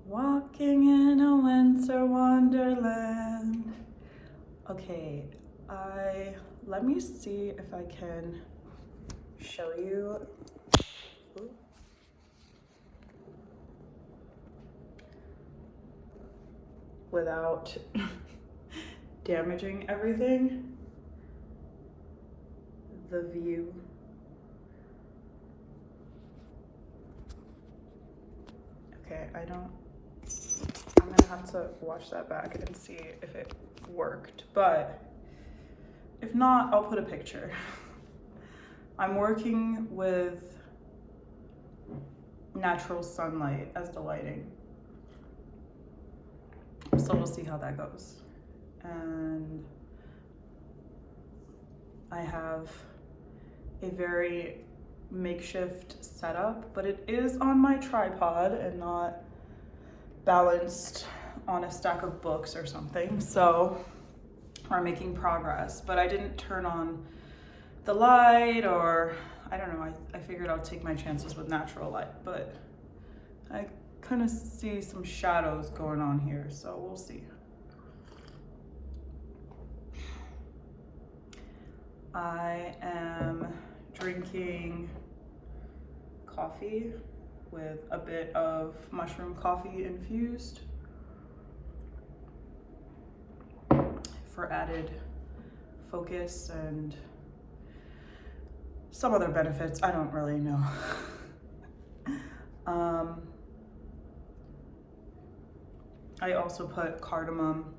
Walking in a winter wonderland. Okay, let me see if I can show you. Ooh. Without damaging everything. The view. Okay, I'm gonna have to watch that back and see if it worked, but if not, I'll put a picture. I'm working with natural sunlight as the lighting. So we'll see how that goes. And I have a very makeshift setup, but it is on my tripod and not balanced on a stack of books or something. So we're making progress, but I didn't turn on the light, or I don't know, I figured I'll take my chances with natural light, but I kind of see some shadows going on here, so we'll see. I am drinking coffee with a bit of mushroom coffee infused for added focus and some other benefits. I don't really know. I also put cardamom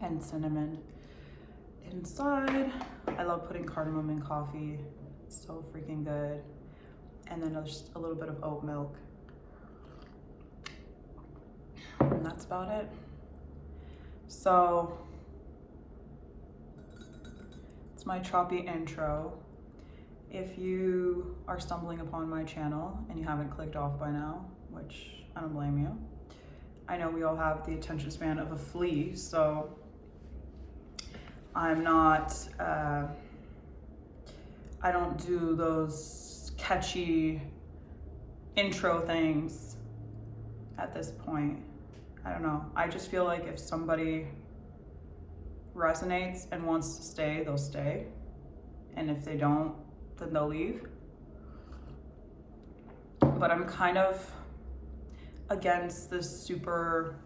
and cinnamon inside. I love putting cardamom in coffee. It's so freaking good. And then just a little bit of oat milk. And that's about it. So it's my choppy intro. If you are stumbling upon my channel and you haven't clicked off by now, which I don't blame you, I know we all have the attention span of a flea, so I'm not, I don't do those catchy intro things at this point. I don't know. I just feel like if somebody resonates and wants to stay, they'll stay. And if they don't, then they'll leave. But I'm kind of against this super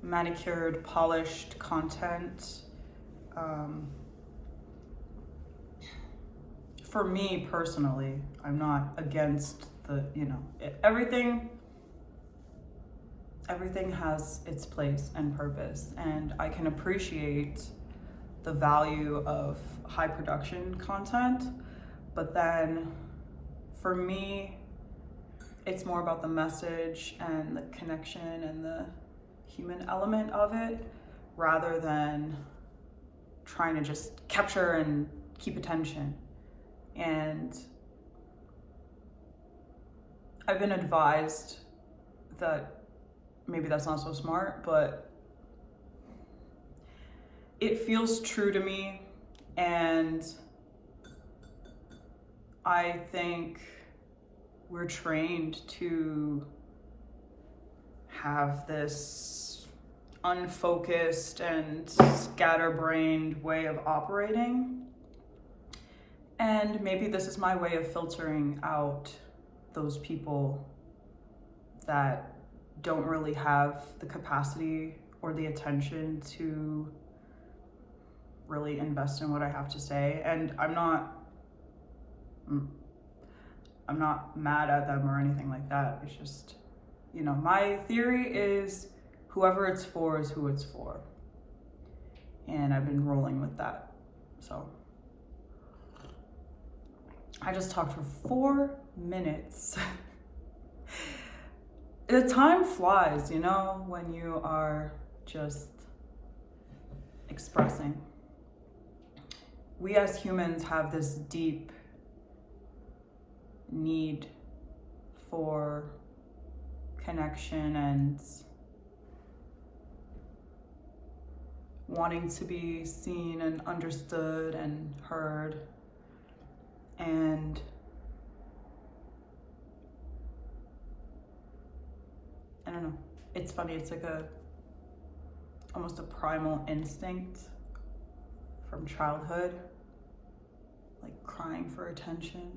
manicured, polished content. For me personally, I'm not against the, everything has its place and purpose, and I can appreciate the value of high production content, but then for me, it's more about the message and the connection and the human element of it, rather than trying to just capture and keep attention. And I've been advised that maybe that's not so smart, but it feels true to me. And I think we're trained to have this unfocused and scatterbrained way of operating. And maybe this is my way of filtering out those people that don't really have the capacity or the attention to really invest in what I have to say. And I'm not mad at them or anything like that. It's just, my theory is whoever it's for is who it's for. And I've been rolling with that. So I just talked for 4 minutes. The time flies, when you are just expressing. We as humans have this deep need for connection and wanting to be seen and understood and heard. And I don't know. it's funny, it's like almost a primal instinct from childhood, like crying for attention.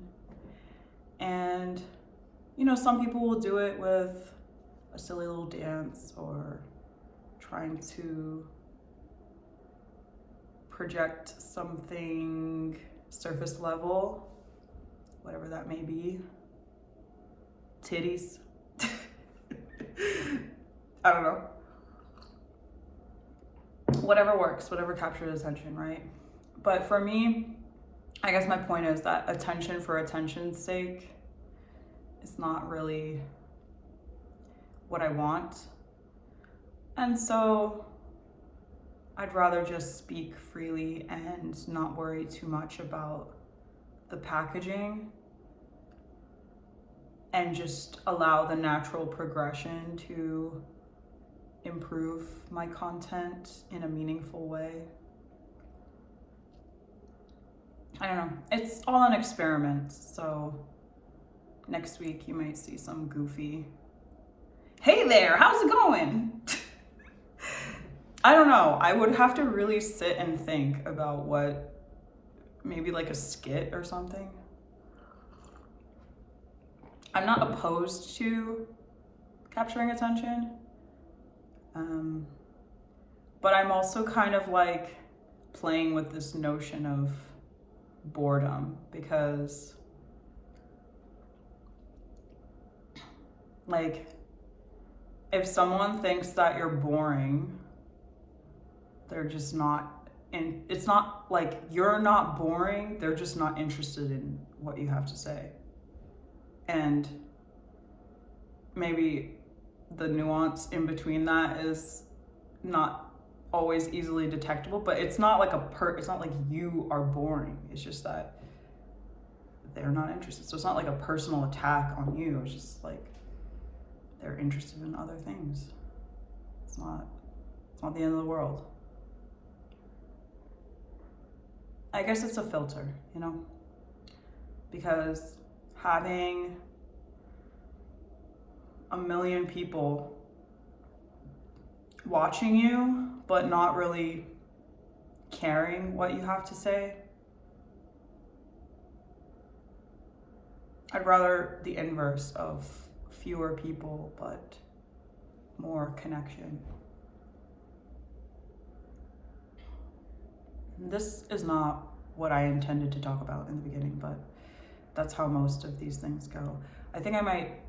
And, you know, some people will do it with a silly little dance or trying to project something surface level, whatever that may be. Titties. I don't know. Whatever works, whatever captures attention, right? But for me, I guess my point is that attention for attention's sake is not really what I want. And so I'd rather just speak freely and not worry too much about the packaging and just allow the natural progression to improve my content in a meaningful way. I don't know, it's all an experiment, so next week you might see some goofy, hey there, how's it going? I don't know, I would have to really sit and think about what, maybe like a skit or something. I'm not opposed to capturing attention, but I'm also kind of like playing with this notion of boredom, because like if someone thinks that you're boring, they're just not in, it's not like you're not boring, they're just not interested in what you have to say. And maybe the nuance in between that is not always easily detectable, but it's not like it's not like you are boring. It's just that they're not interested. So it's not like a personal attack on you. It's just like they're interested in other things. It's not the end of the world. I guess it's a filter, you know? Because having a million people watching you, but not really caring what you have to say, I'd rather the inverse of fewer people, but more connection. This is not what I intended to talk about in the beginning, but that's how most of these things go. I think I might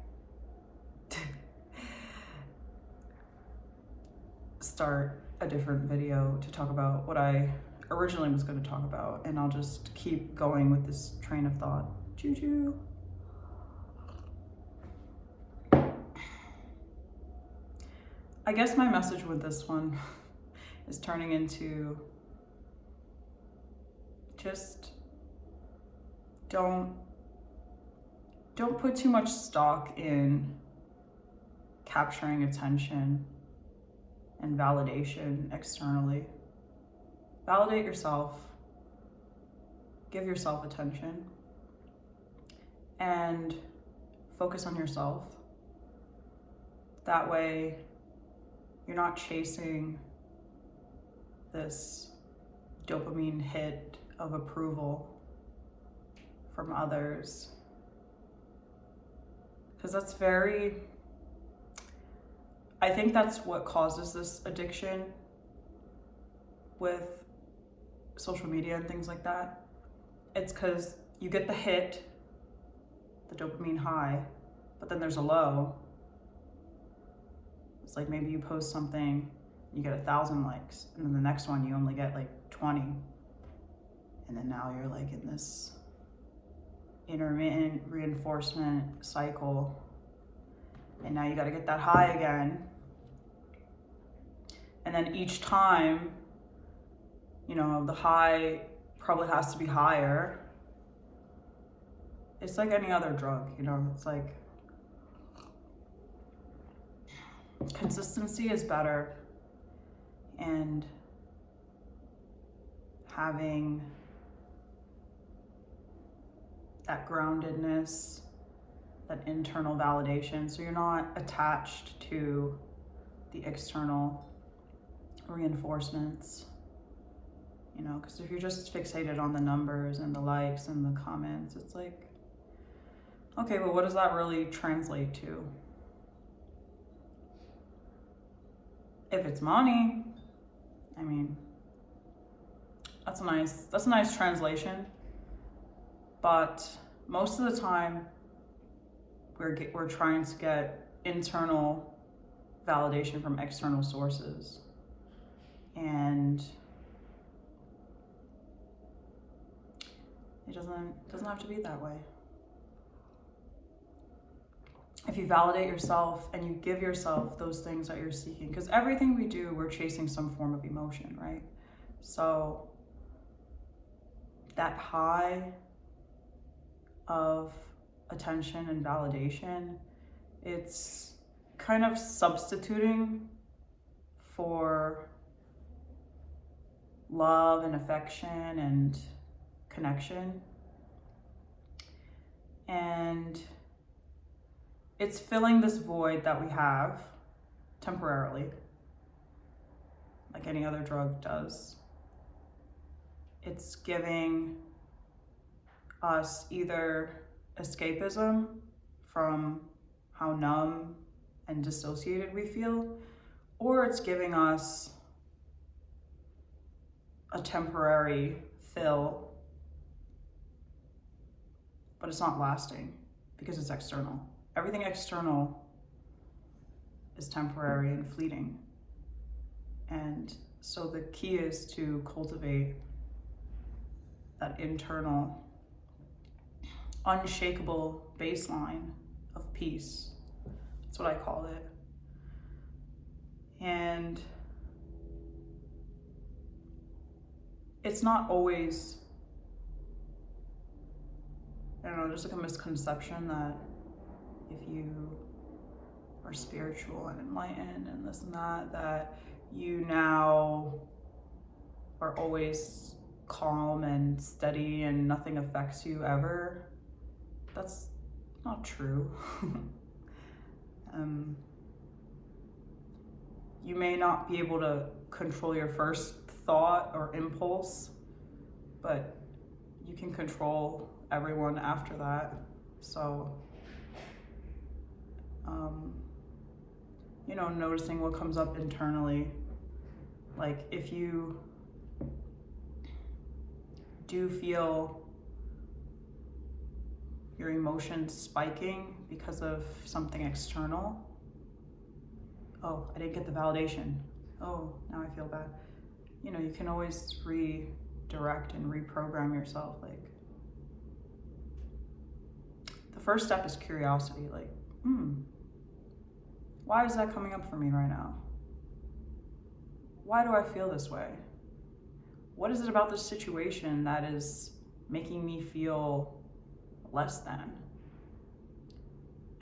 start a different video to talk about what I originally was going to talk about, and I'll just keep going with this train of thought. Choo-choo. I guess my message with this one is turning into just don't put too much stock in capturing attention and validation externally. Validate yourself, give yourself attention, and focus on yourself. That way, you're not chasing this dopamine hit of approval from others. Because that's I think that's what causes this addiction with social media and things like that. It's because you get the hit, the dopamine high, but then there's a low. It's like maybe you post something, you get 1,000 likes, and then the next one you only get like 20. And then now you're like in this intermittent reinforcement cycle. And now you gotta get that high again. And then each time, you know, the high probably has to be higher. It's like any other drug, you know, it's like consistency is better, and having that groundedness, that internal validation, so you're not attached to the external reinforcements, you know, because if you're just fixated on the numbers and the likes and the comments, it's like, okay, but what does that really translate to? If it's money, I mean, that's a nice translation, but most of the time we're trying to get internal validation from external sources, and it doesn't have to be that way. If you validate yourself and you give yourself those things that you're seeking, because everything we do, we're chasing some form of emotion, right? So that high of attention and validation, it's kind of substituting for love and affection and connection. And it's filling this void that we have temporarily, like any other drug does. It's giving us either escapism from how numb and dissociated we feel, or it's giving us a temporary fill, but it's not lasting because it's external. Everything external is temporary and fleeting. And so the key is to cultivate that internal, unshakable baseline of peace. That's what I call it. And it's not always, I don't know, there's like a misconception that if you are spiritual and enlightened and this and that, that you now are always calm and steady and nothing affects you ever. That's not true. You may not be able to control your first thought or impulse, but you can control everyone after that. So, you know, noticing what comes up internally. Like if you do feel your emotions spiking because of something external, oh, I didn't get the validation. Oh, now I feel bad. You know, you can always redirect and reprogram yourself. Like, the first step is curiosity. Like, why is that coming up for me right now? Why do I feel this way? What is it about this situation that is making me feel less than?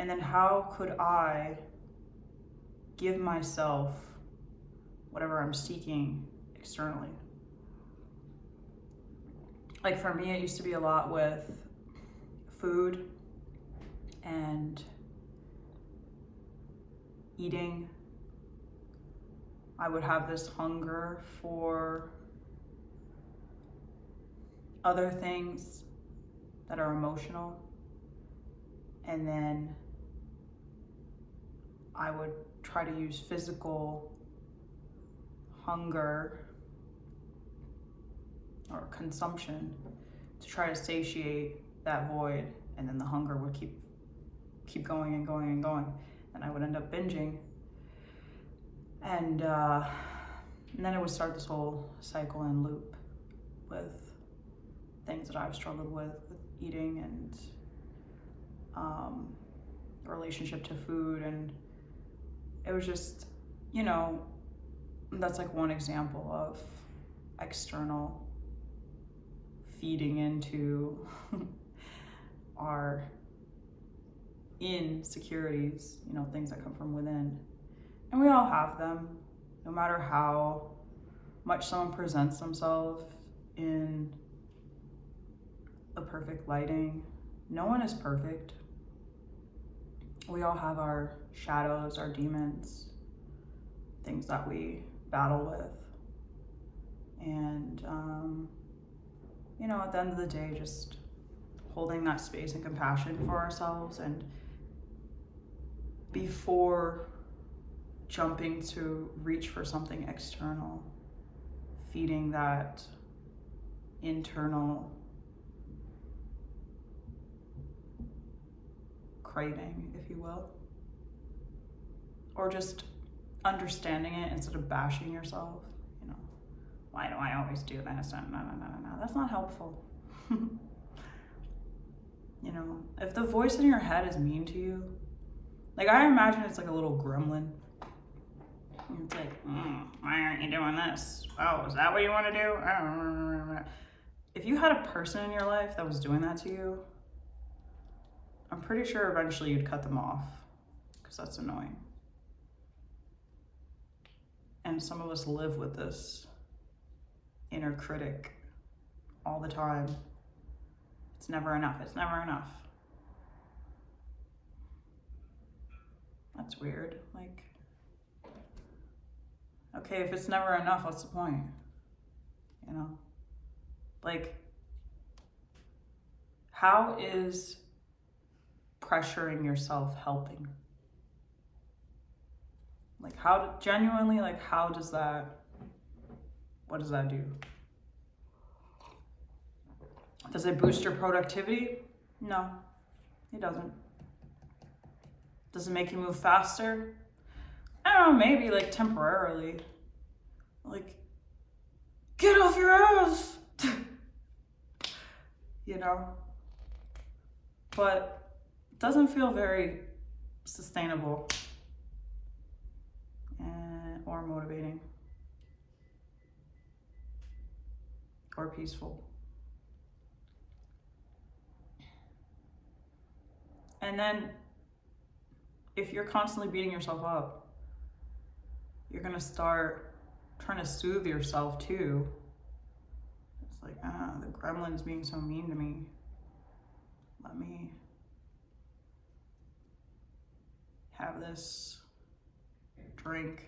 And then how could I give myself whatever I'm seeking externally? Like for me, it used to be a lot with food and eating. I would have this hunger for other things that are emotional, and then I would try to use physical hunger or consumption to try to satiate that void, and then the hunger would keep going and going and going, and I would end up binging, and then it would start this whole cycle and loop with things that I've struggled with eating and relationship to food. And it was just, you know, that's like one example of external feeding into our insecurities, you know, things that come from within. And we all have them, no matter how much someone presents themselves in a perfect lighting. No one is perfect. We all have our shadows, our demons. things that we battle with. And, you know, at the end of the day, just holding that space and compassion for ourselves, and before jumping to reach for something external, feeding that internal craving, if you will, or just understanding it instead of bashing yourself. You know, why do I always do this? No. That's not helpful. You know, if the voice in your head is mean to you, like, I imagine it's like a little gremlin. It's like, why aren't you doing this? Oh, is that what you want to do? If you had a person in your life that was doing that to you, I'm pretty sure eventually you'd cut them off, because that's annoying. And some of us live with this inner critic all the time. It's never enough. It's never enough. That's weird. Like, okay, if it's never enough, what's the point? You know? Like, how is pressuring yourself helping? Like, how genuinely, like, how does that, what does that do? Does it boost your productivity? No, it doesn't. Does it make you move faster? I don't know, maybe like temporarily. Like, get off your ass! You know? But it doesn't feel very sustainable or motivating or peaceful. And then if you're constantly beating yourself up, you're gonna start trying to soothe yourself too. It's like, the gremlin's being so mean to me. Let me have this drink.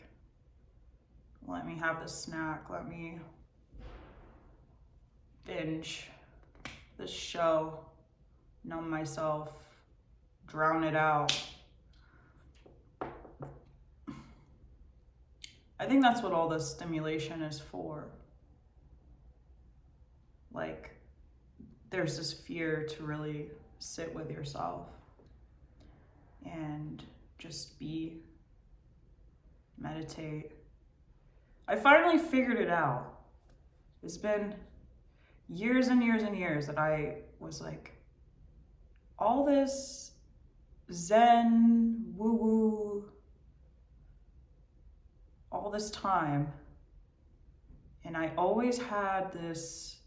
Let me have this snack. Let me binge this show, numb myself, drown it out. I think that's what all this stimulation is for. Like, there's this fear to really sit with yourself and just be, meditate. I finally figured it out. It's been years and years and years that I was like, all this Zen, woo-woo, all this time, and I always had this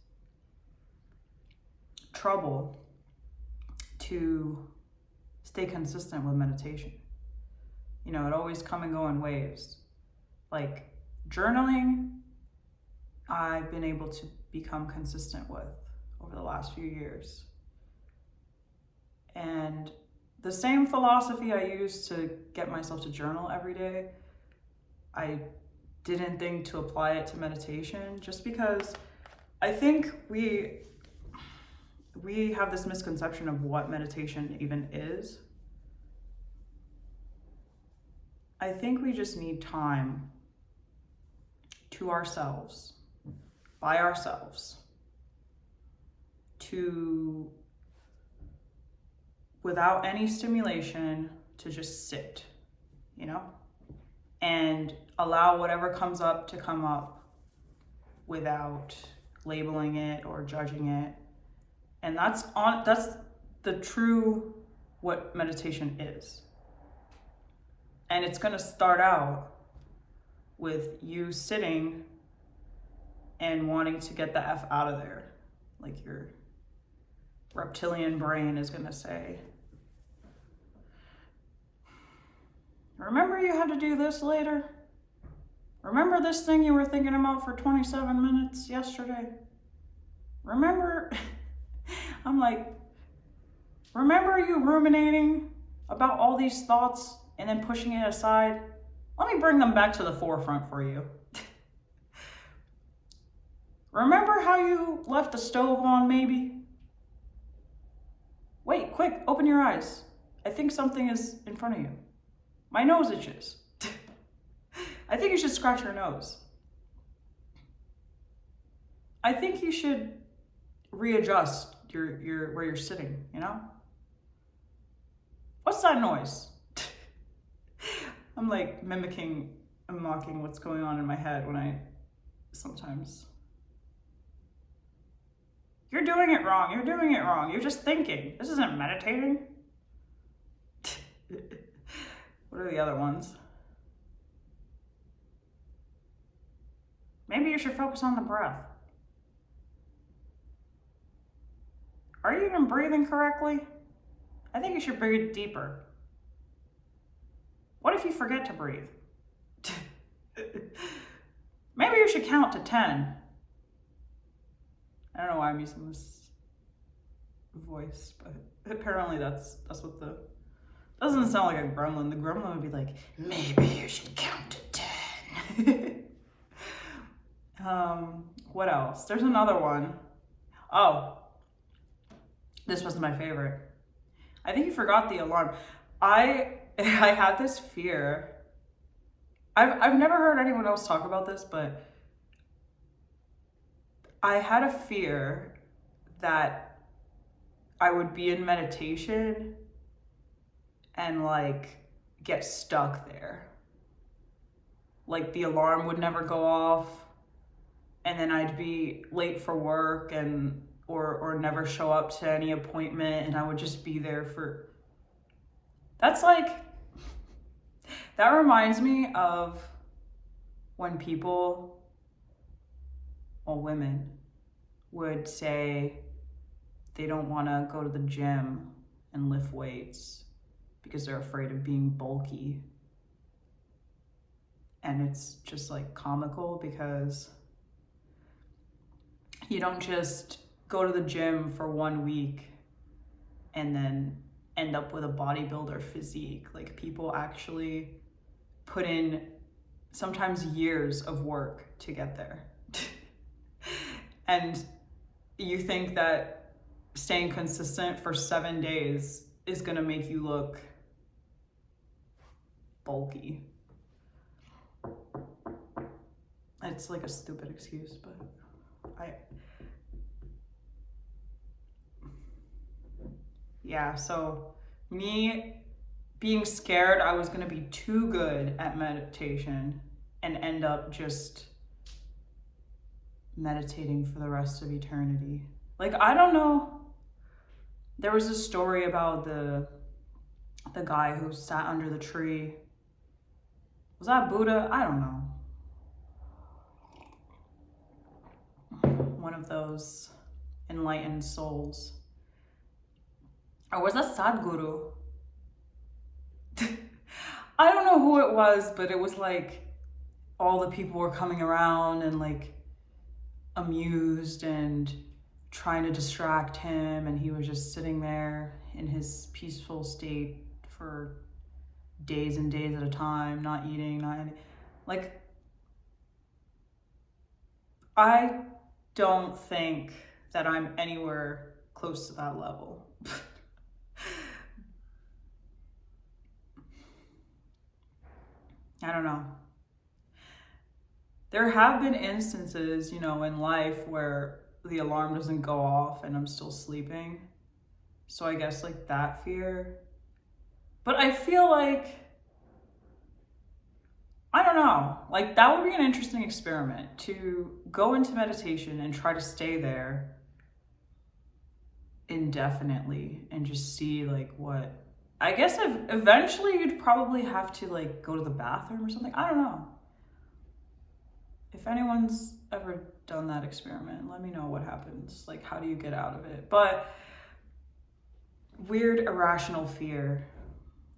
trouble to stay consistent with meditation. You know, it always come and go in waves. Like journaling, I've been able to become consistent with over the last few years. And the same philosophy I used to get myself to journal every day, I didn't think to apply it to meditation, just because I think we have this misconception of what meditation even is. I think we just need time to ourselves, by ourselves, to, without any stimulation, to just sit, you know, and allow whatever comes up to come up without labeling it or judging it. And that's the true what meditation is. And it's gonna start out with you sitting and wanting to get the F out of there. Like your reptilian brain is gonna say, remember you had to do this later? Remember this thing you were thinking about for 27 minutes yesterday? Remember, I'm like, remember you ruminating about all these thoughts and then pushing it aside Let me bring them back to the forefront for you. Remember how you left the stove on, maybe? Wait, quick, open your eyes. I think something is in front of you. My nose itches. I think you should scratch your nose. I think you should readjust your where you're sitting, you know? What's that noise? I'm like mimicking and mocking what's going on in my head when I sometimes. You're doing it wrong. You're doing it wrong. You're just thinking. This isn't meditating. What are the other ones? Maybe you should focus on the breath. Are you even breathing correctly? I think you should breathe deeper. What if you forget to breathe? Maybe you should count to 10. I don't know why I'm using this voice, but apparently that's what the... Doesn't sound like a gremlin. The gremlin would be like, maybe you should count to 10. What else? There's another one. Oh, this was my favorite. I think you forgot the alarm. I had this fear. I've never heard anyone else talk about this, but I had a fear that I would be in meditation and like get stuck there. Like the alarm would never go off and then I'd be late for work and or never show up to any appointment and I would just be there for... That's like... That reminds me of when people, well, women, would say they don't want to go to the gym and lift weights because they're afraid of being bulky. And it's just like comical because you don't just go to the gym for 1 week and then end up with a bodybuilder physique. Like people actually put in sometimes years of work to get there. And you think that staying consistent for 7 days is gonna make you look bulky. It's like a stupid excuse, but yeah, so me being scared I was gonna be too good at meditation and end up just meditating for the rest of eternity. Like, I don't know. There was a story about the guy who sat under the tree. Was that Buddha? I don't know. One of those enlightened souls. Or was that Sadhguru? I don't know who it was, but it was like all the people were coming around and like amused and trying to distract him, and he was just sitting there in his peaceful state for days and days at a time, not eating, not any, like, I don't think that I'm anywhere close to that level. I don't know. There have been instances, you know, in life where the alarm doesn't go off and I'm still sleeping. So I guess like that fear. But I feel like, I don't know, like that would be an interesting experiment to go into meditation and try to stay there indefinitely and just see like what, I guess eventually you'd probably have to like go to the bathroom or something. I don't know. If anyone's ever done that experiment, let me know what happens. Like, how do you get out of it? But weird irrational fear,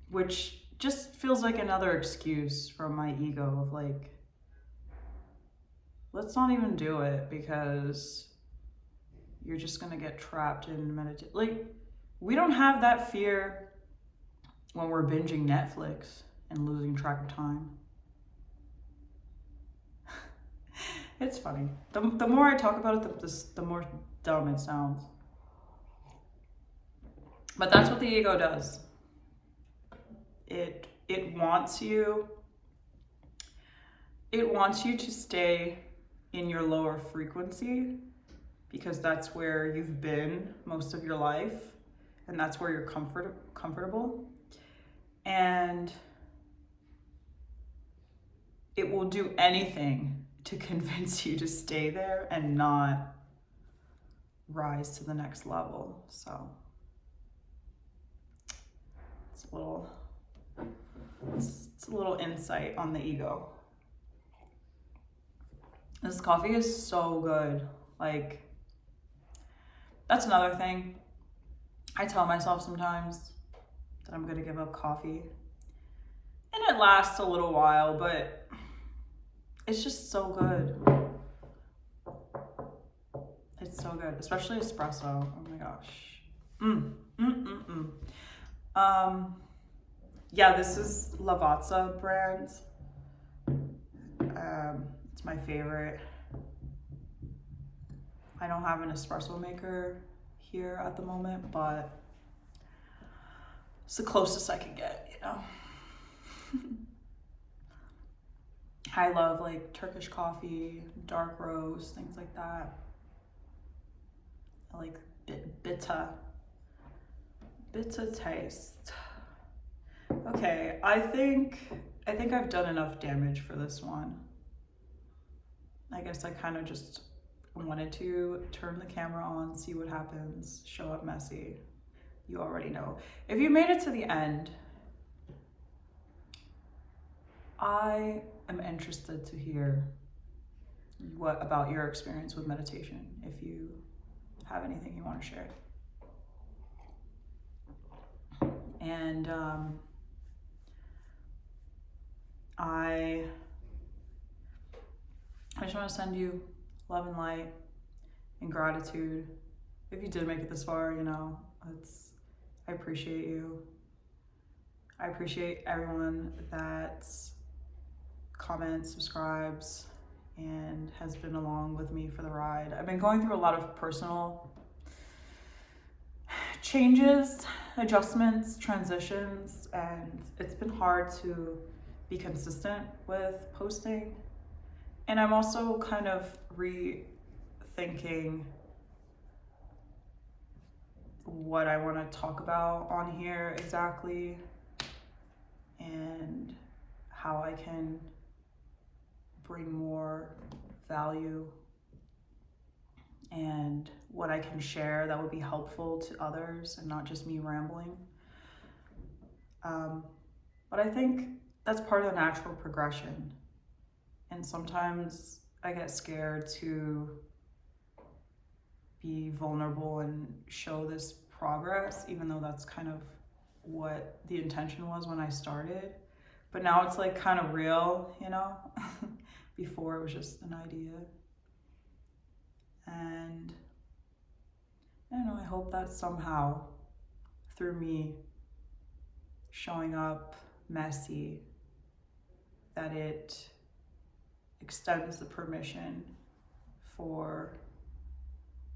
which just feels like another excuse from my ego of like, let's not even do it because you're just gonna get trapped in meditation. Like, we don't have that fear when we're binging Netflix and losing track of time. It's funny. The more I talk about it, the more dumb it sounds. But that's what the ego does. It wants you. It wants you to stay in your lower frequency because that's where you've been most of your life, and that's where you're comfortable. And it will do anything to convince you to stay there and not rise to the next level. So it's a little insight on the ego. This coffee is so good. Like, that's another thing. I tell myself sometimes that I'm gonna give up coffee, and it lasts a little while, but it's just so good. It's so good, especially espresso. Oh my gosh. Yeah, this is Lavazza brand. It's my favorite. I don't have an espresso maker here at the moment, but it's the closest I can get, you know. I love like Turkish coffee, dark roast, things like that. I like bitter taste. Okay, I think I've done enough damage for this one. I guess I kind of just wanted to turn the camera on, see what happens, show up messy. You already know. If you made it to the end, I am interested to hear what about your experience with meditation, if you have anything you want to share. And I just want to send you love and light and gratitude. If you did make it this far, you know, I appreciate you. I appreciate everyone that comments, subscribes, and has been along with me for the ride. I've been going through a lot of personal changes, adjustments, transitions, and it's been hard to be consistent with posting. And I'm also kind of rethinking what I want to talk about on here exactly, and how I can bring more value and what I can share that would be helpful to others and not just me rambling. But I think that's part of the natural progression. And sometimes I get scared to be vulnerable and show this progress, even though that's kind of what the intention was when I started. But now it's like kind of real, you know? Before it was just an idea. And I don't know, I hope that somehow through me showing up messy, that it extends the permission for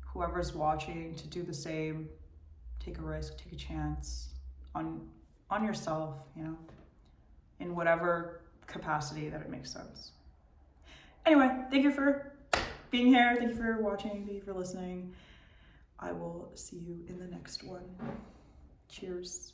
whoever's watching to do the same, take a risk, take a chance on yourself, you know, in whatever capacity that it makes sense. Anyway, thank you for being here. Thank you for watching. Thank you for listening. I will see you in the next one. Cheers.